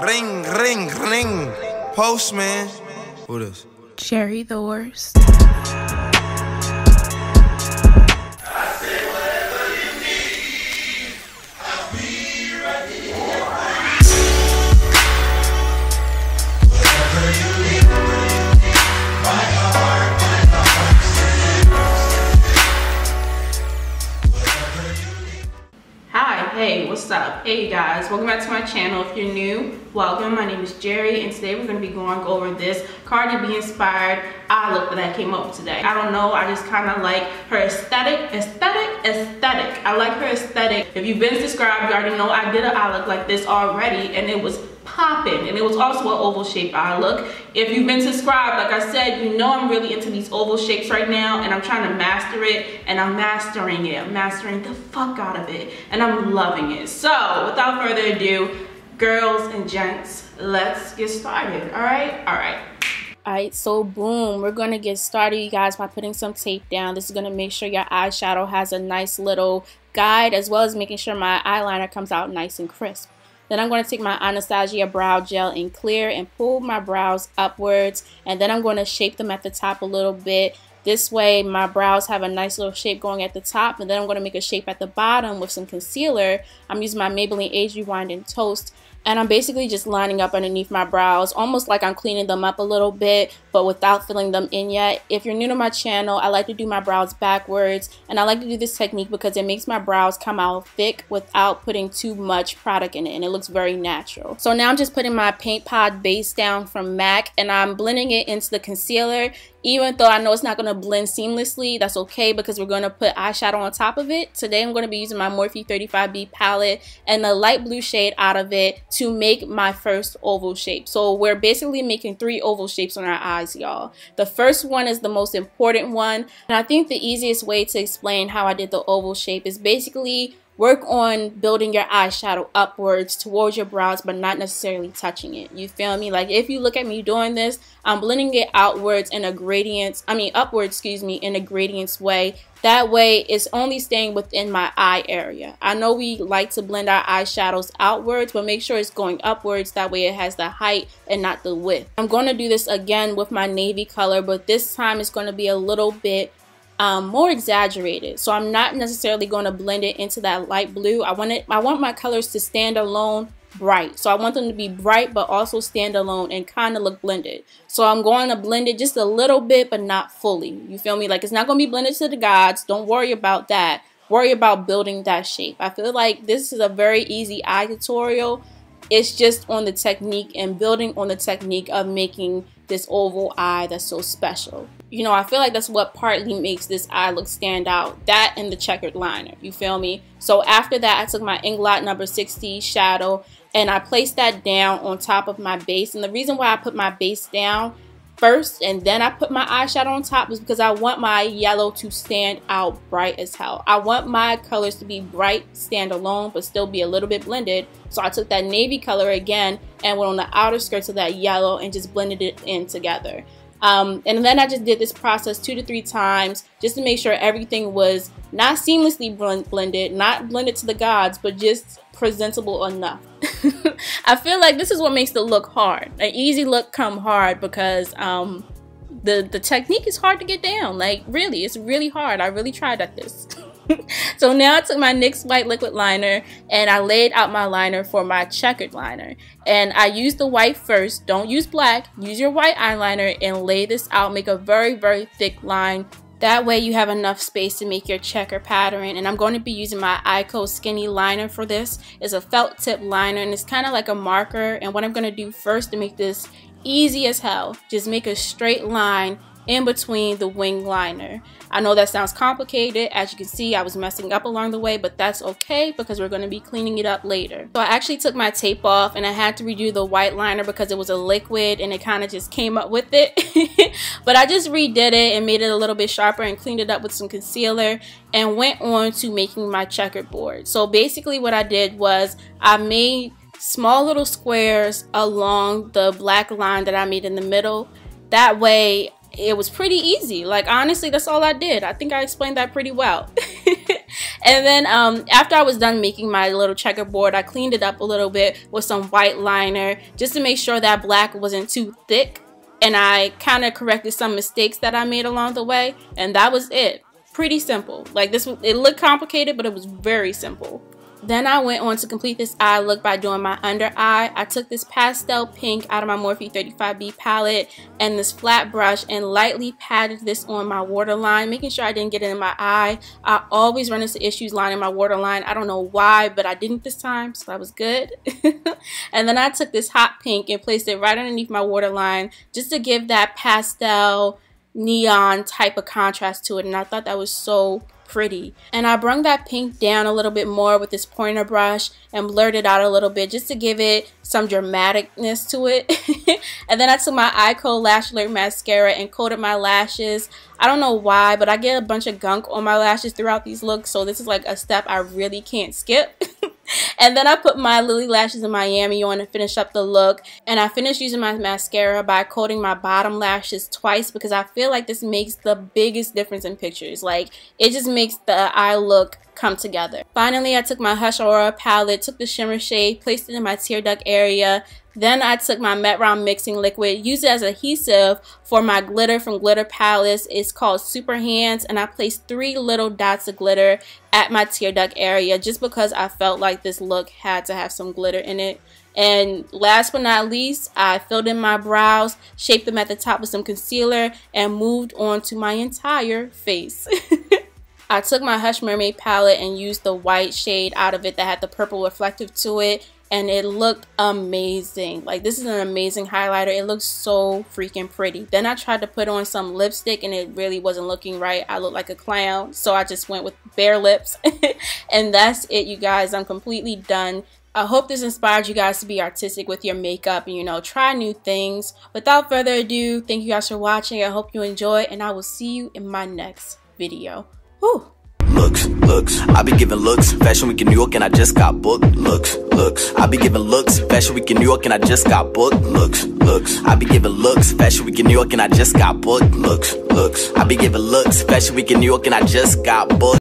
Ring, ring, ring. Postman. Who this? Jerry the worst. Hey, what's up? Hey guys, welcome back to my channel. If you're new, welcome. My name is Jerry, and today we're going to be going over this Cardi B inspired eye look that I came up with today. I don't know, I just kind of like her aesthetic. I like her aesthetic. If you've been subscribed, you already know I did an eye look like this already, and it was popping, and it was also an oval shaped eye look. If you've been subscribed, like I said, you know I'm really into these oval shapes right now, and I'm trying to master it, and I'm mastering it. I'm mastering the fuck out of it, and I'm loving it. So without further ado, girls and gents, let's get started. All right, So boom, we're gonna get started, you guys, by putting some tape down. This is gonna make sure your eyeshadow has a nice little guide, as well as making sure my eyeliner comes out nice and crisp. Then I'm going to take my Anastasia brow gel in clear and pull my brows upwards, and then I'm going to shape them at the top a little bit. This way my brows have a nice little shape going at the top, and then I'm going to make a shape at the bottom with some concealer. I'm using my Maybelline Age Rewind and Toast, and I'm basically just lining up underneath my brows, almost like I'm cleaning them up a little bit, but without filling them in yet. If you're new to my channel, I like to do my brows backwards, and I like to do this technique because it makes my brows come out thick without putting too much product in it, and it looks very natural. So now I'm just putting my Paint Pot base down from MAC, and I'm blending it into the concealer. Even though I know it's not going to blend seamlessly, that's okay because we're going to put eyeshadow on top of it. Today I'm going to be using my Morphe 35B palette and the light blue shade out of it to make my first oval shape. So we're basically making 3 oval shapes on our eyes, y'all. The first one is the most important one, and I think the easiest way to explain how I did the oval shape is basically work on building your eyeshadow upwards towards your brows, but not necessarily touching it. You feel me? Like if you look at me doing this, I'm blending it outwards in a upwards, in a gradients way. That way it's only staying within my eye area. I know we like to blend our eyeshadows outwards, but make sure it's going upwards. That way it has the height and not the width. I'm going to do this again with my navy color, but this time it's going to be a little bit more exaggerated. So I'm not necessarily going to blend it into that light blue. I want my colors to stand alone bright. So I want them to be bright but also stand alone and kind of look blended. So I'm going to blend it just a little bit but not fully. You feel me? Like it's not going to be blended to the gods. Don't worry about that. Worry about building that shape. I feel like this is a very easy eye tutorial. It's just on the technique and building on the technique of making this oval eye that's so special. You know, I feel like that's what partly makes this eye look stand out. That and the checkered liner. You feel me? So after that, I took my Inglot number 60 shadow and I placed that down on top of my base. And the reason why I put my base down first and then I put my eyeshadow on top is because I want my yellow to stand out bright as hell. I want my colors to be bright, stand alone, but still be a little bit blended. So I took that navy color again and went on the outer skirts of that yellow and just blended it in together. And then I just did this process 2 to 3 times just to make sure everything was not seamlessly blended, not blended to the gods, but just presentable enough. I feel like this is what makes the look hard. An easy look come hard because the technique is hard to get down. Like really, it's really hard. I really tried at this. So now I took my NYX white liquid liner and I laid out my liner for my checkered liner. And I used the white first. Don't use black. Use your white eyeliner and lay this out. Make a very, very thick line. That way you have enough space to make your checker pattern. And I'm going to be using my Eyeko Skinny liner for this. It's a felt tip liner and it's kind of like a marker. And what I'm going to do first to make this easy as hell, just make a straight line in between the wing liner. I know that sounds complicated. As you can see, I was messing up along the way, but that's okay because we're going to be cleaning it up later. So I actually took my tape off and I had to redo the white liner because it was a liquid and it kind of just came up with it. But I just redid it and made it a little bit sharper and cleaned it up with some concealer and went on to making my checkerboard. So basically what I did was I made small little squares along the black line that I made in the middle. That way it was pretty easy. Like honestly, that's all I did. I think I explained that pretty well. And then after I was done making my little checkerboard, I cleaned it up a little bit with some white liner just to make sure that black wasn't too thick. And I kind of corrected some mistakes that I made along the way. And that was it. Pretty simple. Like this, it looked complicated, but it was very simple. Then I went on to complete this eye look by doing my under eye. I took this pastel pink out of my Morphe 35B palette and this flat brush and lightly patted this on my waterline, making sure I didn't get it in my eye. I always run into issues lining my waterline. I don't know why, but I didn't this time, so that was good. And then I took this hot pink and placed it right underneath my waterline just to give that pastel neon type of contrast to it, and I thought that was so pretty. And I brung that pink down a little bit more with this pointer brush and blurred it out a little bit just to give it some dramaticness to it. And then I took my Eye Code Lash Alert mascara and coated my lashes. I don't know why, but I get a bunch of gunk on my lashes throughout these looks, so this is like a step I really can't skip. And then I put my Lily Lashes in Miami on to finish up the look. And I finished using my mascara by coating my bottom lashes twice because I feel like this makes the biggest difference in pictures. Like, it just makes the eye look come together. Finally, I took my Hush Aura palette, took the shimmer shade, placed it in my tear duct area. Then I took my Met Round mixing liquid, used it as adhesive for my glitter from Glitter Palace. It's called Super Hands, and I placed 3 little dots of glitter at my tear duct area just because I felt like this look had to have some glitter in it. And last but not least, I filled in my brows, shaped them at the top with some concealer, and moved on to my entire face. I took my Hush Mermaid palette and used the white shade out of it that had the purple reflective to it, and it looked amazing. Like, this is an amazing highlighter. It looks so freaking pretty. Then I tried to put on some lipstick and it really wasn't looking right. I looked like a clown, so I just went with bare lips. And that's it, you guys. I'm completely done. I hope this inspired you guys to be artistic with your makeup and, you know, try new things. Without further ado, thank you guys for watching. I hope you enjoy, and I will see you in my next video. Whew. Looks, I be giving looks, Fashion Week in New York and I just got booked. Looks, I be giving looks, Fashion Week in New York and I just got booked. Looks, I be giving looks, Fashion Week in New York and I just got booked. Looks, I be giving looks, Fashion Week in New York and I just got booked.